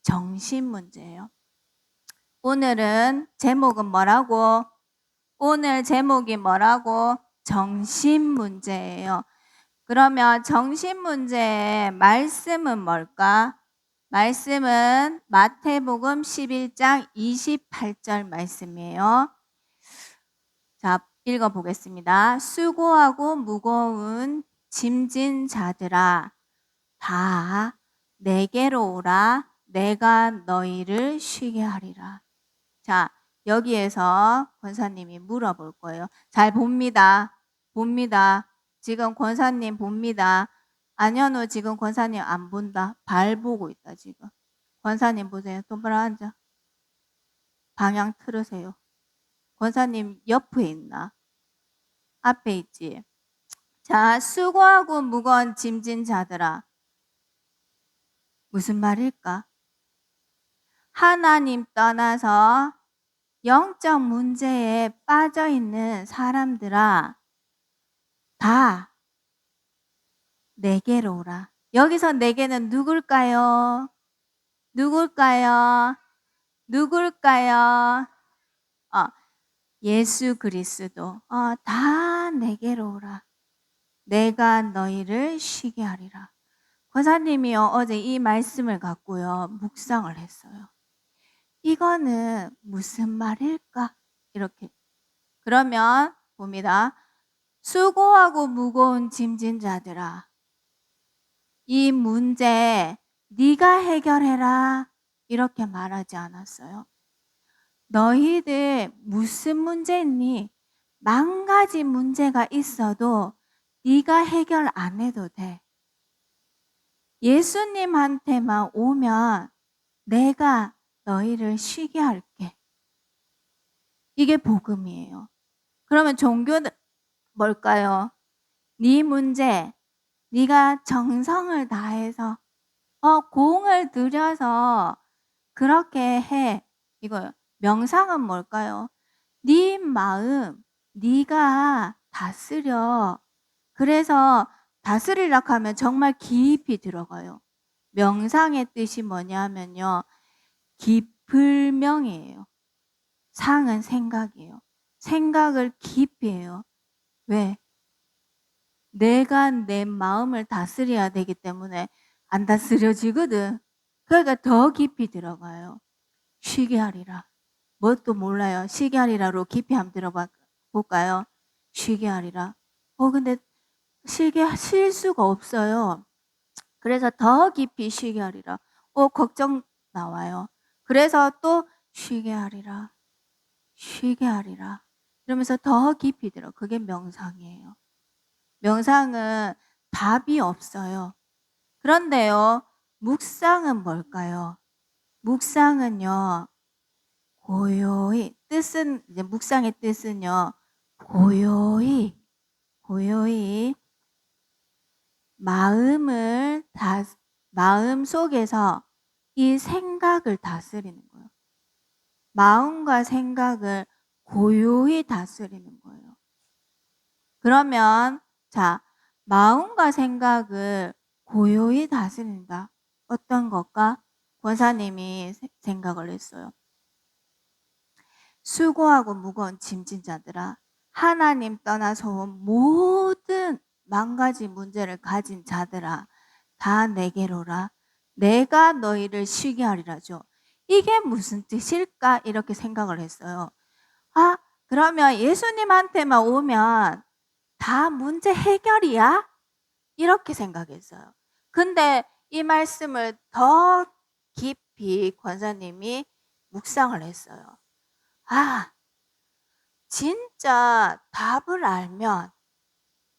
정신 문제예요. 오늘은 제목은 뭐라고? 오늘 제목이 뭐라고? 정신 문제예요. 그러면 정신 문제의 말씀은 뭘까? 말씀은 마태복음 11장 28절 말씀이에요. 자, 읽어보겠습니다. 수고하고 무거운 짐진 자들아, 다 내게로 오라. 내가 너희를 쉬게 하리라. 자, 여기에서 권사님이 물어볼 거예요. 잘 봅니다. 봅니다. 지금 권사님 봅니다. 안현우 지금 권사님 안 본다. 발 보고 있다 지금. 권사님 보세요. 똑바로 앉아. 방향 틀으세요. 권사님 옆에 있나? 앞에 있지. 자, 수고하고 무거운 짐진 자들아. 무슨 말일까? 하나님 떠나서 영적 문제에 빠져 있는 사람들아, 다 내게로 오라. 여기서 내게는 누굴까요? 누굴까요? 누굴까요? 예수 그리스도. 다 내게로 오라. 내가 너희를 쉬게 하리라. 권사님이요, 어제 이 말씀을 갖고요, 묵상을 했어요. 이거는 무슨 말일까? 이렇게. 그러면 봅니다. 수고하고 무거운 짐진 자들아, 이 문제 네가 해결해라. 이렇게 말하지 않았어요. 너희들 무슨 문제 있니? 만 가지 문제가 있어도 네가 해결 안 해도 돼. 예수님한테만 오면 내가 너희를 쉬게 할게. 이게 복음이에요. 그러면 종교는 뭘까요? 네 문제, 네가 정성을 다해서 공을 들여서 그렇게 해. 이거 명상은 뭘까요? 네 마음 네가 다스려. 그래서 다스리려고 하면 정말 깊이 들어가요. 명상의 뜻이 뭐냐면요, 깊을명이에요. 상은 생각이에요. 생각을 깊이 해요. 왜? 내가 내 마음을 다스려야 되기 때문에 안 다스려지거든. 그러니까 더 깊이 들어가요. 쉬게 하리라. 뭣도 몰라요. 쉬게 하리라로 깊이 한번 들어볼까요? 쉬게 하리라. 근데 쉴 수가 없어요. 그래서 더 깊이 쉬게 하리라. 걱정 나와요. 그래서 또 쉬게 하리라. 쉬게 하리라. 이러면서 더 깊이 들어. 그게 명상이에요. 명상은 답이 없어요. 그런데요, 묵상은 뭘까요? 묵상은요, 고요히, 묵상의 뜻은요, 고요히 마음 속에서 이 생각을 다스리는 거예요. 마음과 생각을 고요히 다스리는 거예요. 그러면 자, 마음과 생각을 고요히 다스린다. 어떤 것과? 권사님이 생각을 했어요. 수고하고 무거운 짐진 자들아, 하나님 떠나서 온 모든 만 가지 문제를 가진 자들아, 다 내게로라. 내가 너희를 쉬게 하리라죠. 이게 무슨 뜻일까? 이렇게 생각을 했어요. 그러면 예수님한테만 오면 다 문제 해결이야? 이렇게 생각했어요. 근데 이 말씀을 더 깊이 권사님이 묵상을 했어요. 진짜 답을 알면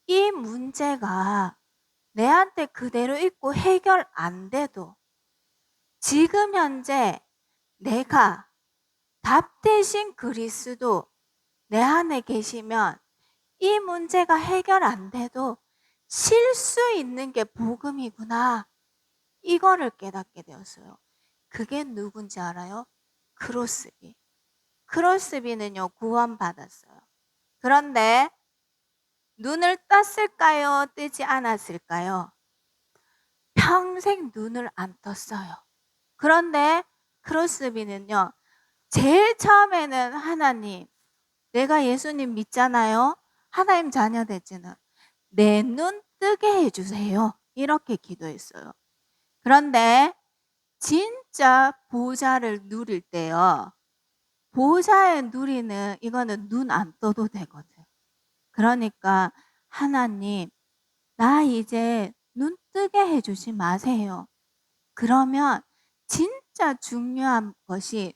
이 문제가 내한테 그대로 있고 해결 안 돼도 지금 현재 내가 답 대신 그리스도 내 안에 계시면 이 문제가 해결 안 돼도 쉴 수 있는 게 복음이구나. 이거를 깨닫게 되었어요. 그게 누군지 알아요? 크로스비. 크로스비는요, 구원받았어요. 그런데 눈을 떴을까요? 뜨지 않았을까요? 평생 눈을 안 떴어요. 그런데 크로스비는요. 제일 처음에는 하나님, 내가 예수님 믿잖아요. 하나님 자녀 됐지는 내 눈 뜨게 해주세요. 이렇게 기도했어요. 그런데 진짜 보좌를 누릴 때요. 보좌에 누리는 이거는 눈 안 떠도 되거든. 그러니까 하나님, 나 이제 눈 뜨게 해주지 마세요. 그러면 진짜 중요한 것이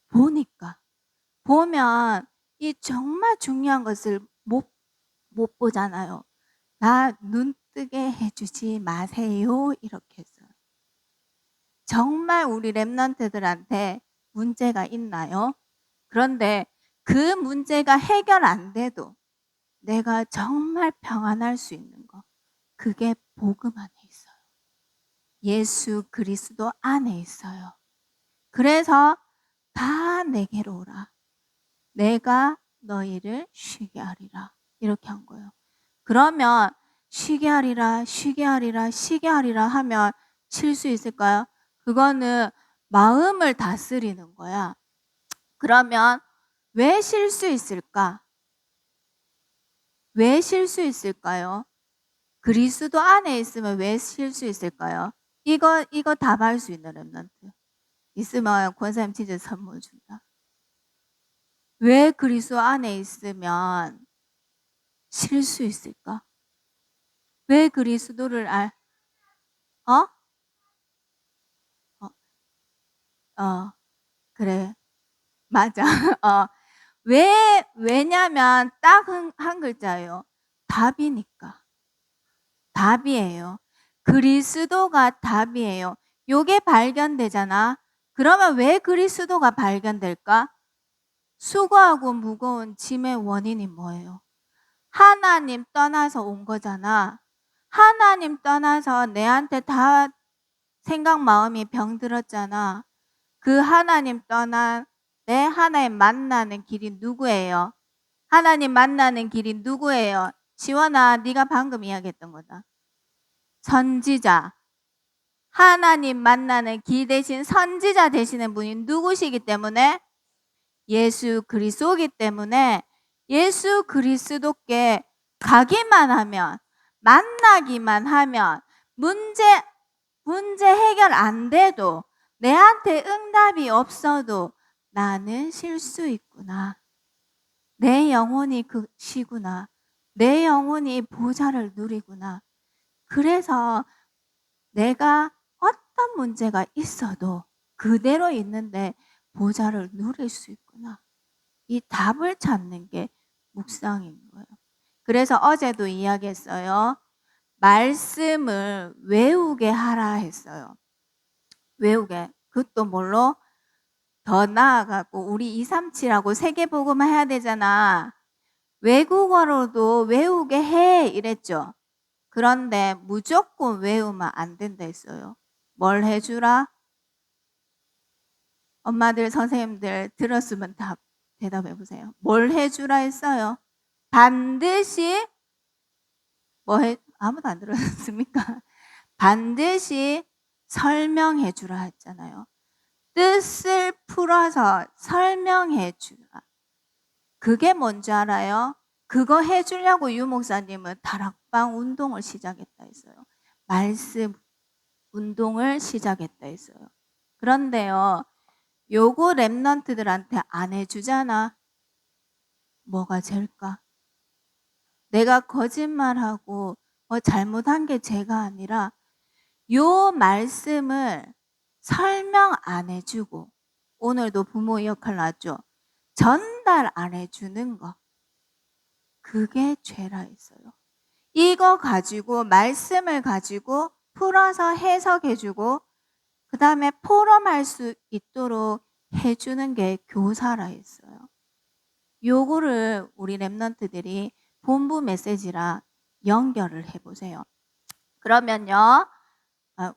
보니까. 보면 이 정말 중요한 것을 못 보잖아요. 나 눈 뜨게 해주지 마세요. 이렇게 했어요. 정말 우리 랩런트들한테 문제가 있나요? 그런데 그 문제가 해결 안 돼도 내가 정말 평안할 수 있는 거. 그게 복음 안에 있어요. 예수 그리스도 안에 있어요. 그래서 다 내게로 오라. 내가 너희를 쉬게 하리라. 이렇게 한 거예요. 그러면 쉬게 하리라, 쉬게 하리라, 쉬게 하리라 하면 쉴 수 있을까요? 그거는 마음을 다스리는 거야. 그러면 왜 쉴 수 있을까? 왜 쉴 수 있을까요? 그리스도 안에 있으면 왜 쉴 수 있을까요? 이거 답할 수 있는 랩런트. 있으면 권사님 진짜 선물 준다. 왜 그리스도 안에 있으면 쉴 수 있을까? 왜 그리스도를 어? 그래. 맞아. 왜냐면 딱 한 글자예요. 답이니까. 답이에요. 그리스도가 답이에요. 요게 발견되잖아. 그러면 왜 그리스도가 발견될까? 수고하고 무거운 짐의 원인이 뭐예요? 하나님 떠나서 온 거잖아. 하나님 떠나서 내한테 다 생각 마음이 병들었잖아. 그 하나님 떠난 내 하나님 만나는 길이 누구예요? 하나님 만나는 길이 누구예요? 지원아, 네가 방금 이야기했던 거다. 선지자. 하나님 만나는 길 대신 선지자 되시는 분이 누구시기 때문에? 예수 그리스도이기 때문에 예수 그리스도께 가기만 하면, 만나기만 하면 문제 해결 안 돼도, 내한테 응답이 없어도 나는 쉴 수 있구나. 내 영혼이 쉬구나. 내 영혼이 보좌를 누리구나. 그래서 내가 어떤 문제가 있어도 그대로 있는데 보좌를 누릴 수 있구나. 이 답을 찾는 게 묵상인 거예요. 그래서 어제도 이야기했어요. 말씀을 외우게 하라 했어요. 외우게. 그것도 뭘로? 더 나아가고 우리 237하고 세계복음 해야 되잖아. 외국어로도 외우게 해 이랬죠. 그런데 무조건 외우면 안 된다 했어요. 뭘 해주라? 엄마들, 선생님들 들었으면 대답해 보세요. 뭘 해주라 했어요? 반드시 아무도 안 들었습니까? 반드시 설명해 주라 했잖아요. 뜻을 풀어서 설명해 주라. 그게 뭔지 알아요? 그거 해주려고 유 목사님은 다락방 운동을 시작했다 했어요. 말씀 운동을 시작했다 했어요. 그런데요, 요거 랩런트들한테 안 해주잖아. 뭐가 제일까? 내가 거짓말하고 잘못한 게 제가 아니라 요 말씀을 설명 안 해주고, 오늘도 부모 역할 나왔죠. 전달 안 해주는 거. 그게 죄라 했어요. 이거 가지고, 말씀을 가지고 풀어서 해석해주고 그 다음에 포럼할 수 있도록 해주는 게 교사라 했어요. 요거를 우리 랩런트들이 본부 메시지랑 연결을 해보세요. 그러면요,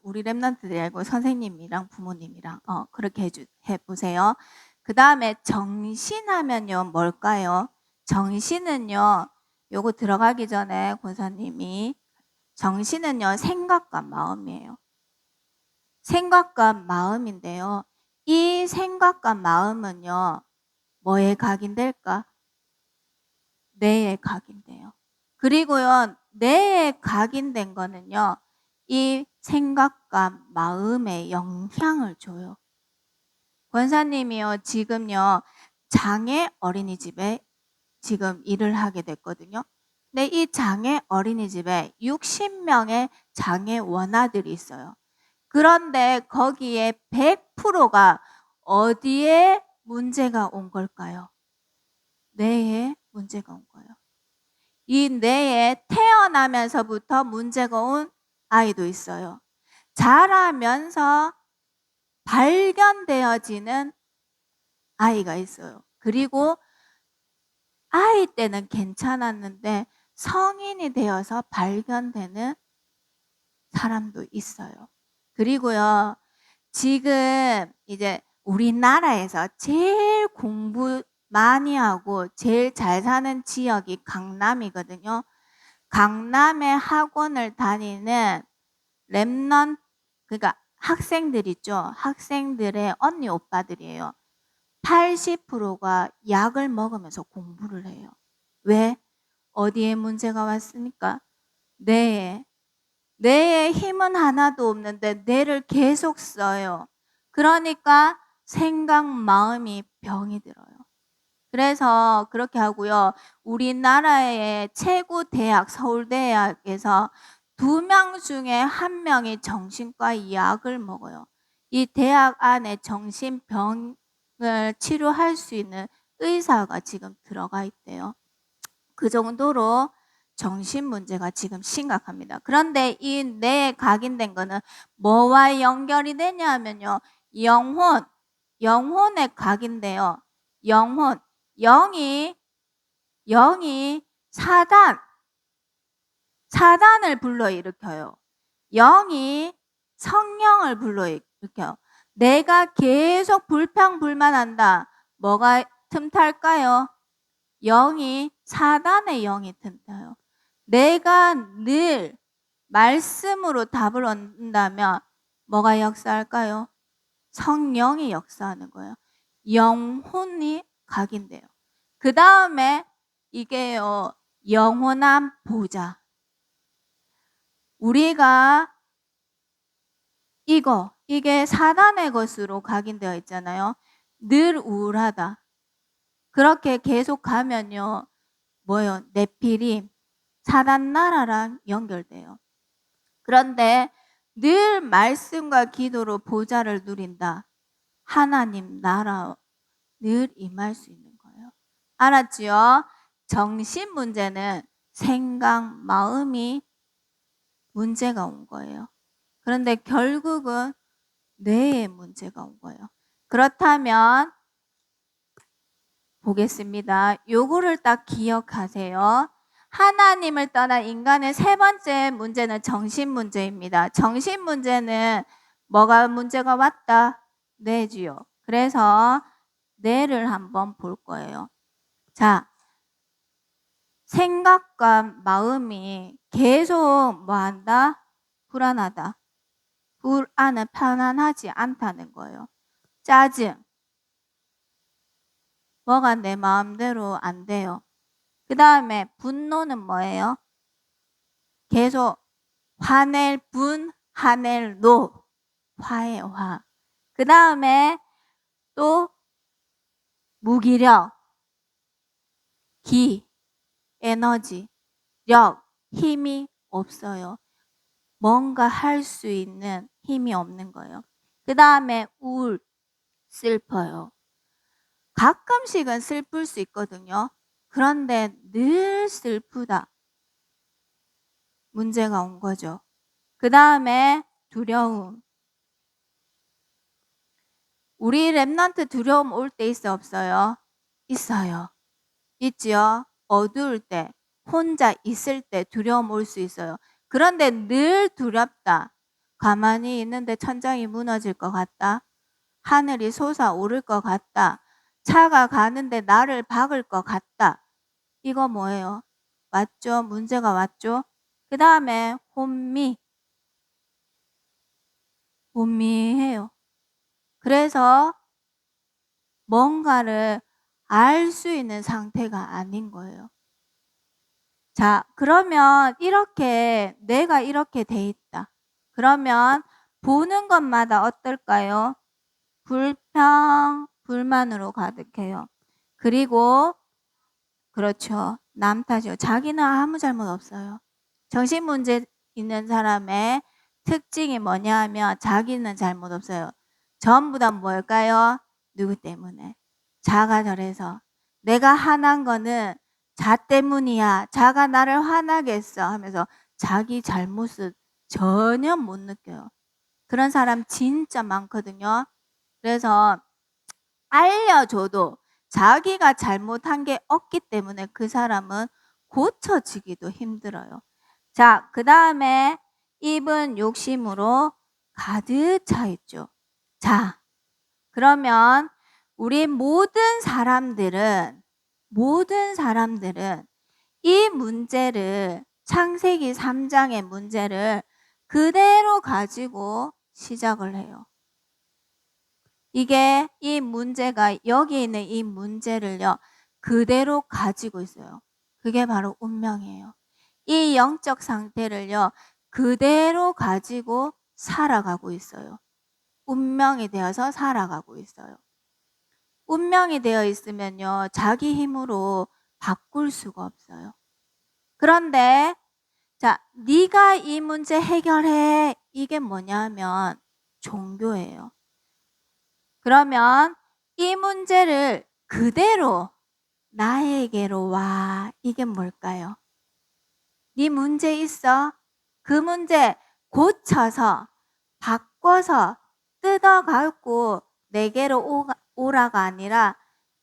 우리 랩런트들이 알고 선생님이랑 부모님이랑 그렇게 해보세요. 그 다음에 정신하면요 뭘까요? 정신은요, 요거 들어가기 전에 권사님이, 정신은요 생각과 마음이에요. 생각과 마음인데요. 이 생각과 마음은요. 뭐에 각인될까? 뇌에 각인돼요. 그리고요. 뇌에 각인된 거는요. 이 생각과 마음에 영향을 줘요. 권사님이요. 지금요. 장애 어린이집에 지금 일을 하게 됐거든요. 근데 이 장애 어린이집에 60명의 장애 원아들이 있어요. 그런데 거기에 100%가 어디에 문제가 온 걸까요? 뇌에 문제가 온 거예요. 이 뇌에 태어나면서부터 문제가 온 아이도 있어요. 자라면서 발견되어지는 아이가 있어요. 그리고 아이 때는 괜찮았는데 성인이 되어서 발견되는 사람도 있어요. 그리고요, 지금 이제 우리나라에서 제일 공부 많이 하고 제일 잘 사는 지역이 강남이거든요. 강남에 학원을 다니는 랩넌, 그러니까 학생들 있죠. 학생들의 언니 오빠들이에요. 80%가 약을 먹으면서 공부를 해요. 왜? 어디에 문제가 왔으니까? 뇌에. 뇌에 힘은 하나도 없는데 뇌를 계속 써요. 그러니까 생각, 마음이 병이 들어요. 그래서 그렇게 하고요. 우리나라의 최고 대학, 서울대학에서 2명 중에 1명이 정신과 약을 먹어요. 이 대학 안에 정신병을 치료할 수 있는 의사가 지금 들어가 있대요. 그 정도로 정신 문제가 지금 심각합니다. 그런데 이 뇌에 각인된 거는 뭐와 연결이 되냐면요. 영혼에 각인돼요. 영혼. 영이 사단을 불러일으켜요. 영이 성령을 불러일으켜요. 내가 계속 불평불만한다. 뭐가 틈탈까요? 사단의 영이 틈타요. 내가 늘 말씀으로 답을 얻는다면 뭐가 역사할까요? 성령이 역사하는 거예요. 영혼이 각인돼요. 그 다음에 이게요, 영원한 보좌. 우리가 이게 사단의 것으로 각인되어 있잖아요. 늘 우울하다. 그렇게 계속 가면요, 뭐요? 네피림, 사단 나라랑 연결돼요. 그런데 늘 말씀과 기도로 보좌를 누린다. 하나님 나라 늘 임할 수 있는 거예요. 알았지요? 정신 문제는 생각, 마음이 문제가 온 거예요. 그런데 결국은 뇌에 문제가 온 거예요. 그렇다면 보겠습니다. 요거를 딱 기억하세요. 하나님을 떠난 인간의 세 번째 문제는 정신 문제입니다. 정신 문제는 뭐가 문제가 왔다? 뇌지요. 그래서 뇌를 한번 볼 거예요. 자, 생각과 마음이 계속 뭐한다? 불안하다. 불안은 편안하지 않다는 거예요. 짜증. 뭐가 내 마음대로 안 돼요. 그 다음에 분노는 뭐예요? 계속 화낼 분, 화낼 노. 화의 화. 그 다음에 또 무기력, 기, 에너지, 력, 힘이 없어요. 뭔가 할 수 있는 힘이 없는 거예요. 그 다음에 우울, 슬퍼요. 가끔씩은 슬플 수 있거든요. 그런데 늘 슬프다. 문제가 온 거죠. 그 다음에 두려움. 우리 랩런트 두려움 올 때 있어 없어요? 있어요. 있지요? 어두울 때, 혼자 있을 때 두려움 올 수 있어요. 그런데 늘 두렵다. 가만히 있는데 천장이 무너질 것 같다. 하늘이 솟아오를 것 같다. 차가 가는데 나를 박을 것 같다. 이거 뭐예요? 왔죠? 문제가 왔죠? 그 다음에 혼미. 혼미해요. 그래서 뭔가를 알 수 있는 상태가 아닌 거예요. 자, 그러면 이렇게 내가 이렇게 돼 있다. 그러면 보는 것마다 어떨까요? 불평, 불만으로 가득해요. 그리고 그렇죠. 남 탓이요. 자기는 아무 잘못 없어요. 정신문제 있는 사람의 특징이 뭐냐 하면 자기는 잘못 없어요. 전부 다 뭘까요? 누구 때문에? 자가 저래서. 내가 화난 거는 자 때문이야. 자가 나를 화나게 했어 하면서 자기 잘못을 전혀 못 느껴요. 그런 사람 진짜 많거든요. 그래서 알려줘도 자기가 잘못한 게 없기 때문에 그 사람은 고쳐지기도 힘들어요. 자, 그 다음에 입은 욕심으로 가득 차 있죠. 자, 그러면 우리 모든 사람들은 이 문제를 창세기 3장의 문제를 그대로 가지고 시작을 해요. 이게 이 문제가 여기 있는 이 문제를요 그대로 가지고 있어요. 그게 바로 운명이에요. 이 영적 상태를요 그대로 가지고 살아가고 있어요. 운명이 되어서 살아가고 있어요. 운명이 되어 있으면요 자기 힘으로 바꿀 수가 없어요. 그런데 자, 네가 이 문제 해결해. 이게 뭐냐면 종교예요. 그러면 이 문제를 그대로 나에게로 와. 이게 뭘까요? 네 문제 있어? 그 문제 고쳐서 바꿔서 뜯어갖고 내게로 오라가 아니라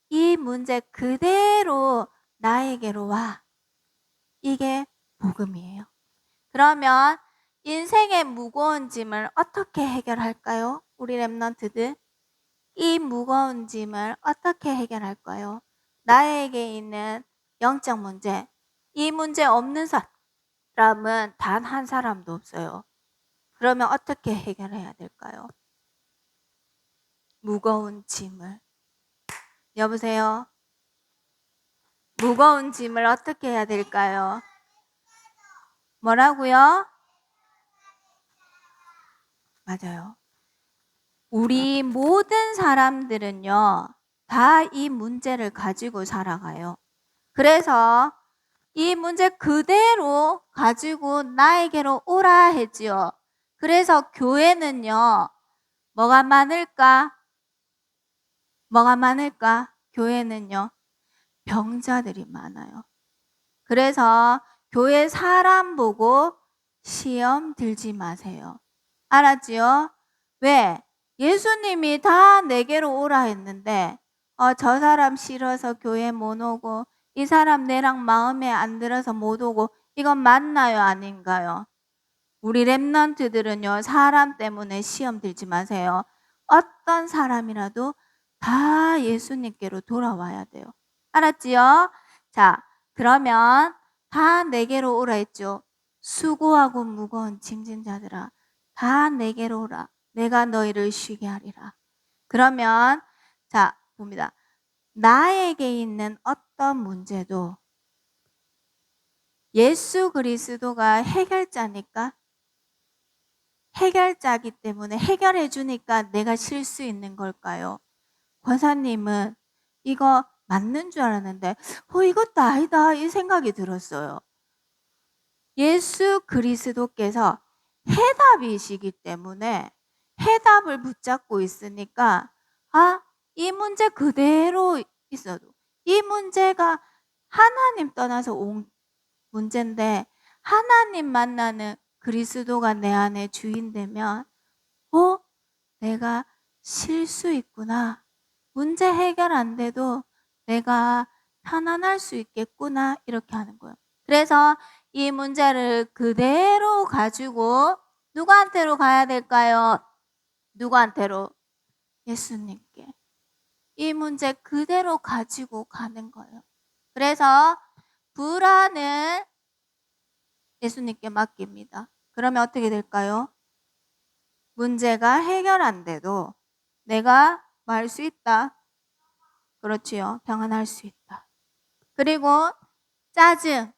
이 문제 그대로 나에게로 와. 이게 복음이에요. 그러면 인생의 무거운 짐을 어떻게 해결할까요? 우리 랩런트들. 이 무거운 짐을 어떻게 해결할까요? 나에게 있는 영적 문제. 이 문제 없는 사람은 단 한 사람도 없어요. 그러면 어떻게 해결해야 될까요? 무거운 짐을. 여보세요? 무거운 짐을 어떻게 해야 될까요? 뭐라고요? 맞아요. 우리 모든 사람들은요, 다 이 문제를 가지고 살아가요. 그래서 이 문제 그대로 가지고 나에게로 오라 했지요. 그래서 교회는요, 뭐가 많을까? 뭐가 많을까? 교회는요, 병자들이 많아요. 그래서 교회 사람 보고 시험 들지 마세요. 알았지요? 왜? 예수님이 다 내게로 오라 했는데 저 사람 싫어서 교회 못 오고 이 사람 내랑 마음에 안 들어서 못 오고 이건 맞나요? 아닌가요? 우리 랩런트들은요 사람 때문에 시험 들지 마세요. 어떤 사람이라도 다 예수님께로 돌아와야 돼요. 알았지요? 자, 그러면 다 내게로 오라 했죠. 수고하고 무거운 짐진 자들아 다 내게로 오라. 내가 너희를 쉬게 하리라. 그러면 자 봅니다. 나에게 있는 어떤 문제도 예수 그리스도가 해결자니까 해결자기 때문에 해결해 주니까 내가 쉴 수 있는 걸까요? 권사님은 이거 맞는 줄 알았는데 이것도 아니다 이 생각이 들었어요. 예수 그리스도께서 해답이시기 때문에 해답을 붙잡고 있으니까 이 문제 그대로 있어도 이 문제가 하나님 떠나서 온 문제인데 하나님 만나는 그리스도가 내 안에 주인 되면 내가 쉴 수 있구나. 문제 해결 안 돼도 내가 편안할 수 있겠구나. 이렇게 하는 거예요. 그래서 이 문제를 그대로 가지고 누구한테로 가야 될까요? 누구한테로? 예수님께. 이 문제 그대로 가지고 가는 거예요. 그래서 불안은 예수님께 맡깁니다. 그러면 어떻게 될까요? 문제가 해결 안 돼도 내가 뭐 할 수 있다. 그렇지요. 평안할 수 있다. 그리고 짜증.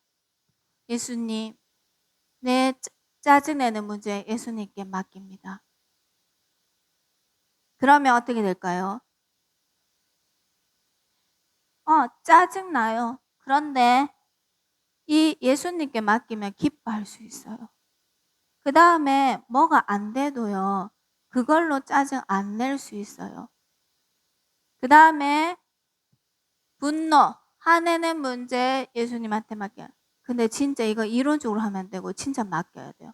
예수님, 내 짜증내는 문제 예수님께 맡깁니다. 그러면 어떻게 될까요? 짜증나요. 그런데 이 예수님께 맡기면 기뻐할 수 있어요. 그 다음에 뭐가 안 돼도요. 그걸로 짜증 안 낼 수 있어요. 그 다음에 분노, 화내는 문제 예수님한테 맡겨요. 근데 진짜 이거 이론적으로 하면 안 되고 진짜 맡겨야 돼요.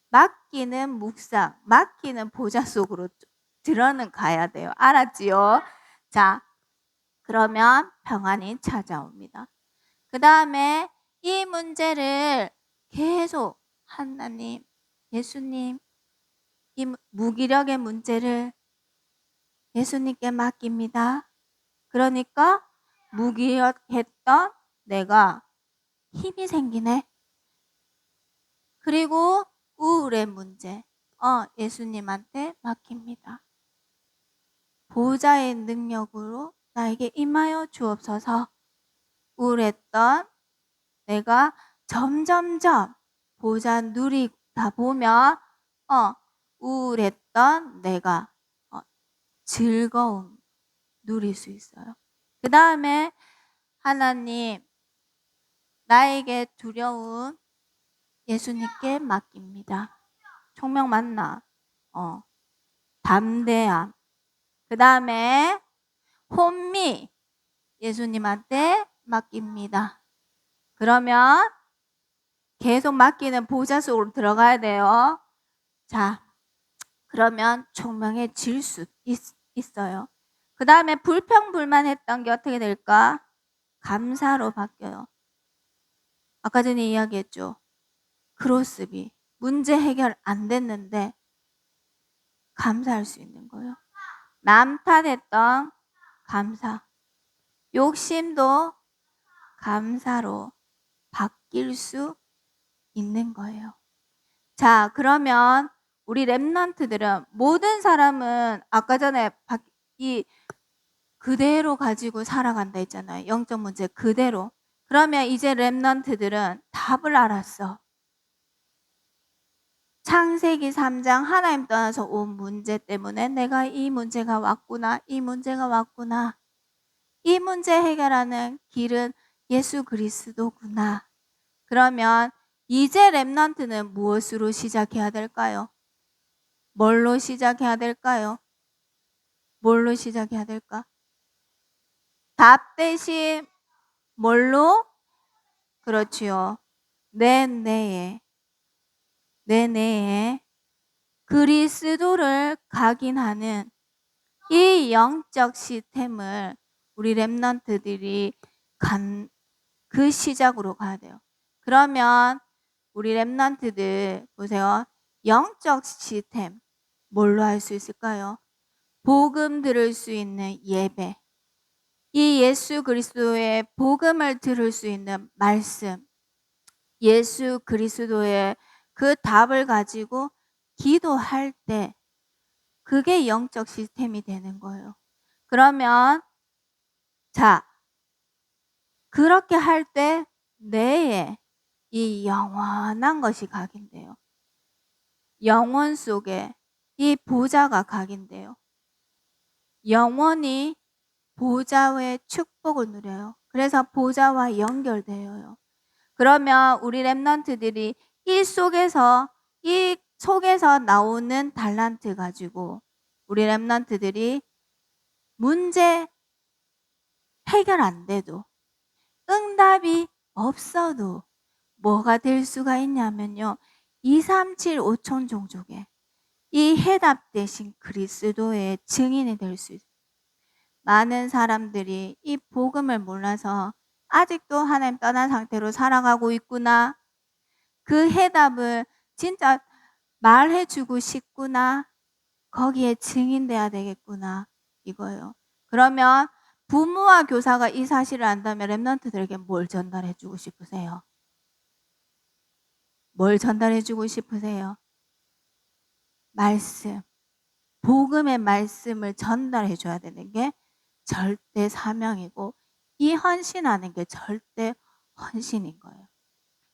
맡기는 묵상, 맡기는 보좌 속으로 들어는 가야 돼요. 알았지요? 자, 그러면 평안이 찾아옵니다. 그 다음에 이 문제를 계속 하나님, 예수님, 이 무기력의 문제를 예수님께 맡깁니다. 그러니까 무기력했던 내가 힘이 생기네. 그리고 우울의 문제, 예수님한테 맡깁니다. 보좌의 능력으로 나에게 임하여 주옵소서. 우울했던 내가 점점점 보좌 누리다 보면 우울했던 내가 즐거움 누릴 수 있어요. 그 다음에 하나님, 나에게 두려운 예수님께 맡깁니다. 총명 맞나? 담대함. 그 다음에 혼미, 예수님한테 맡깁니다. 그러면 계속 맡기는 보좌 속으로 들어가야 돼요. 자, 그러면 총명해질 수 있어요. 그 다음에 불평불만했던 게 어떻게 될까? 감사로 바뀌어요. 아까 전에 이야기했죠. 크로스비. 문제 해결 안 됐는데 감사할 수 있는 거예요. 남 탓했던 감사. 욕심도 감사로 바뀔 수 있는 거예요. 자, 그러면 우리 랩런트들은 모든 사람은 아까 전에 이 그대로 가지고 살아간다 했잖아요. 영적 문제 그대로. 그러면 이제 랩런트들은 답을 알았어. 창세기 3장 하나님 떠나서 온 문제 때문에 내가 이 문제가 왔구나. 이 문제가 왔구나. 이 문제 해결하는 길은 예수 그리스도구나. 그러면 이제 랩런트는 무엇으로 시작해야 될까요? 뭘로 시작해야 될까요? 뭘로 시작해야 될까? 답 대신 뭘로? 그렇지요. 내 내에 그리스도를 각인하는 이 영적 시스템을 우리 랩런트들이 그 시작으로 가야 돼요. 그러면 우리 랩런트들 보세요. 영적 시스템 뭘로 할 수 있을까요? 복음 들을 수 있는 예배. 이 예수 그리스도의 복음을 들을 수 있는 말씀. 예수 그리스도의 그 답을 가지고 기도할 때 그게 영적 시스템이 되는 거예요. 그러면 자, 그렇게 할 때 내에 이 영원한 것이 각인돼요. 영혼 속에 이 보좌가 각인돼요. 영원히 보좌의 축복을 누려요. 그래서 보좌와 연결돼요. 그러면 우리 랩런트들이 이 속에서 나오는 달란트 가지고 우리 랩런트들이 문제 해결 안 돼도 응답이 없어도 뭐가 될 수가 있냐면요. 237 5천 종족에 이 해답 대신 그리스도의 증인이 될 수 있어요. 많은 사람들이 이 복음을 몰라서 아직도 하나님 떠난 상태로 살아가고 있구나. 그 해답을 진짜 말해주고 싶구나. 거기에 증인돼야 되겠구나. 이거예요. 그러면 부모와 교사가 이 사실을 안다면 랩런트들에게 뭘 전달해주고 싶으세요? 뭘 전달해주고 싶으세요? 말씀, 복음의 말씀을 전달해 줘야 되는 게 절대 사명이고, 이 헌신하는 게 절대 헌신인 거예요.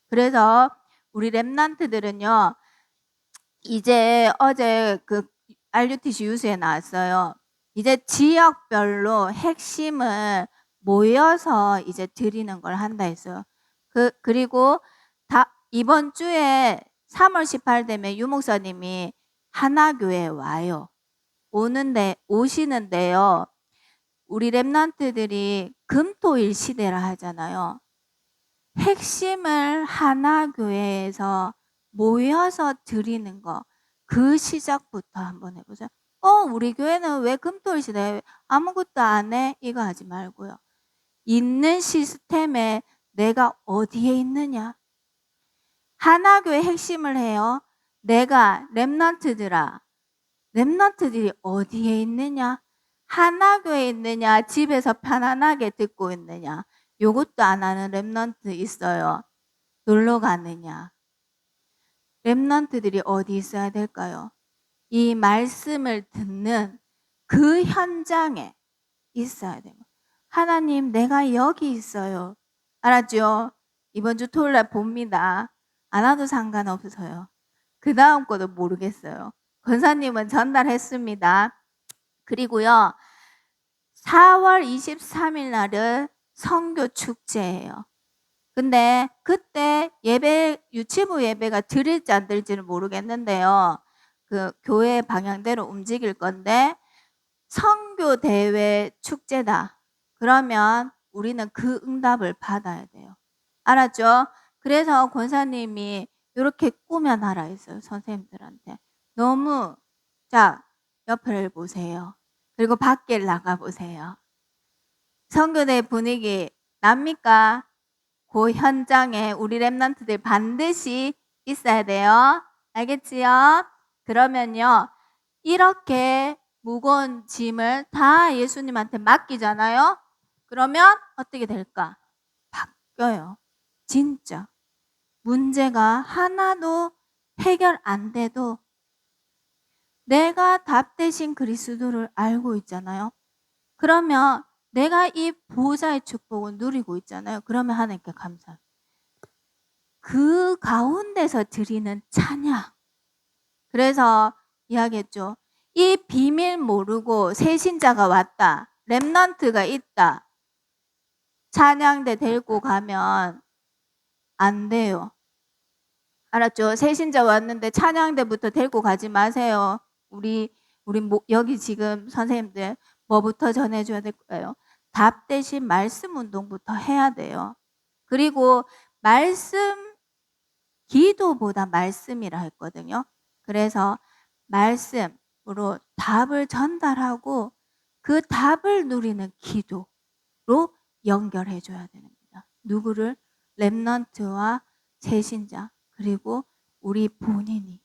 그래서 우리 랩런트들은요, 이제 어제 그 RUTC 유수에 나왔어요. 이제 지역별로 핵심을 모여서 이제 드리는 걸 한다 했어요. 그리고 이번 주에 3월 18 되면 유 목사님이 하나교회에 와요. 오시는데요. 우리 랩런트들이 금토일 시대라 하잖아요. 핵심을 하나교회에서 모여서 드리는 거, 그 시작부터 한번 해보세요. 우리 교회는 왜 금토일 시대에 아무것도 안 해? 이거 하지 말고요. 있는 시스템에 내가 어디에 있느냐? 하나교회 핵심을 해요. 내가 랩런트들이 어디에 있느냐? 하나교회에 있느냐? 집에서 편안하게 듣고 있느냐? 요것도 안 하는 랩런트 있어요. 놀러 가느냐? 랩런트들이 어디 있어야 될까요? 이 말씀을 듣는 그 현장에 있어야 돼요. 하나님, 내가 여기 있어요. 알았죠? 이번 주 토요일 날 봅니다. 안 와도 상관없어요. 그 다음 거도 모르겠어요. 권사님은 전달했습니다. 그리고요, 4월 23일 날은 선교 축제예요. 근데 그때 유치부 예배가 드릴지 안 드릴지는 모르겠는데요. 그 교회 방향대로 움직일 건데, 선교 대회 축제다. 그러면 우리는 그 응답을 받아야 돼요. 알았죠? 그래서 권사님이 이렇게 꾸며놔라 했어요. 선생님들한테. 자, 옆을 보세요. 그리고 밖에 나가보세요. 선교대 분위기 납니까? 그 현장에 우리 랩런트들 반드시 있어야 돼요. 알겠지요? 그러면요, 이렇게 무거운 짐을 다 예수님한테 맡기잖아요. 그러면 어떻게 될까? 바뀌어요. 진짜. 문제가 하나도 해결 안 돼도 내가 답 대신 그리스도를 알고 있잖아요. 그러면 내가 이 보좌의 축복을 누리고 있잖아요. 그러면 하나님께 감사해요. 그 가운데서 드리는 찬양. 그래서 이야기했죠. 이 비밀 모르고 새신자가 왔다. 랩런트가 있다. 찬양대 데리고 가면 안 돼요. 알았죠? 새신자 왔는데 찬양대부터 데리고 가지 마세요. 우리 여기 지금 선생님들 뭐부터 전해줘야 될까요? 답 대신 말씀 운동부터 해야 돼요. 그리고 기도보다 말씀이라 했거든요. 그래서 말씀으로 답을 전달하고 그 답을 누리는 기도로 연결해 줘야 됩니다. 누구를? 랩런트와 새신자, 그리고 우리 본인이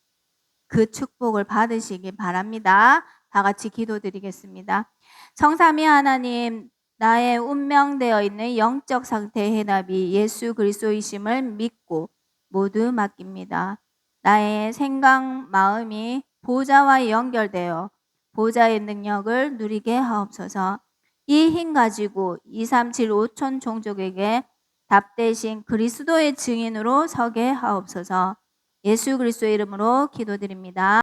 그 축복을 받으시기 바랍니다. 다 같이 기도드리겠습니다. 성삼위 하나님, 나의 운명되어 있는 영적 상태의 해답이 예수 그리스도이심을 믿고 모두 맡깁니다. 나의 생각, 마음이 보좌와 연결되어 보좌의 능력을 누리게 하옵소서. 이 힘 가지고 237 5천 종족에게 답 대신 그리스도의 증인으로 서게 하옵소서. 예수 그리스도의 이름으로 기도드립니다.